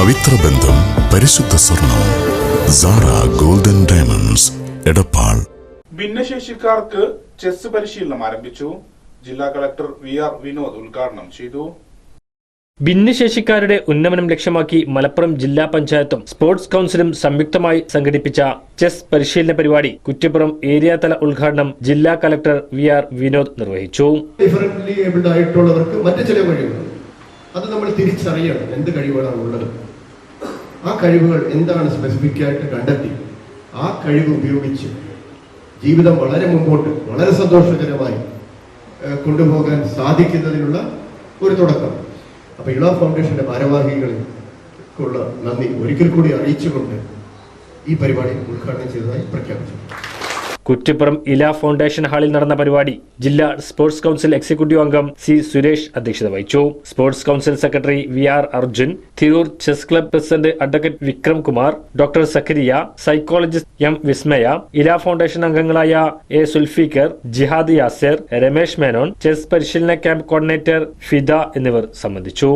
പവിത്ര ബന്ധം, പരിശുദ്ധ സ്വർണം. Sara golden diamonds, Edappal. ഭിന്നശേഷിക്കാർക്ക് ചെസ് പരിശീലനം ആരംഭിച്ചു. ജില്ലാ കളക്ടർ VR വിനോദ് ഉദ്ഘാടനം ചെയ്തു. ഭിന്നശേഷിക്കാരുടെ ഉന്നമനം ലക്ഷ്യമാക്കി മലപ്പുറം ജില്ലാ പഞ്ചായത്തും സ്പോർട്സ് കൌൺസിലും സംയുക്തമായി സംഘടിപ്പിച്ച ചെസ് പരിശീലന പരിപാടി കുറ്റിപ്പുറം ഏരിയ തല ഉദ്ഘാടനം ജില്ലാ കളക്ടർ VR വിനോദ് നിർവഹിച്ചു. ഡിഫറൻ്റ്ലി ഏബിൾഡ് ആയിട്ടുള്ളവർക്ക് മറ്റു ചില കഴിവുകൾ, അത് നമ്മൾ തിരിച്ചറിയണം. എന്ത് കഴിവുകളാണ് ഉള്ളത്, ആ കഴിവുകൾ എന്താണ് സ്പെസിഫിക് ആയിട്ട് കണ്ടെത്തി ആ കഴിവ് ഉപയോഗിച്ച് ജീവിതം വളരെ മുമ്പോട്ട് വളരെ സന്തോഷകരമായി കൊണ്ടുപോകാൻ സാധിക്കുന്നതിനുള്ള ഒരു തുടക്കം. അപ്പോൾ ഇള ഫൗണ്ടേഷന്റെ ഭാരവാഹികൾക്കുള്ള നന്ദി ഒരിക്കൽ കൂടി അറിയിച്ചുകൊണ്ട് ഈ പരിപാടി ഉദ്ഘാടനം ചെയ്തതായി പ്രഖ്യാപിച്ചു. കുറ്റിപ്പുറം ഇല ഫൗണ്ടേഷൻ ഹാളിൽ നടന്ന പരിപാടി ജില്ലാ സ്പോർട്സ് കൌൺസിൽ എക്സിക്യൂട്ടീവ് അംഗം C സുരേഷ് അധ്യക്ഷത വഹിച്ചു. Sports council secretary VR Arjun, Tirur chess club president advocate Vikram Kumar, doctor Zakariya, psychologist M Vismaya, Ila foundation അംഗങ്ങളായ A സുൽഫിക്കർ, ജിഹാദ് യാസർ, രമേശ് മേനോൻ, ചെസ് പരിശീലന ക്യാമ്പ് കോർഡിനേറ്റർ ഫിദ എന്നിവർ സംബന്ധിച്ചു.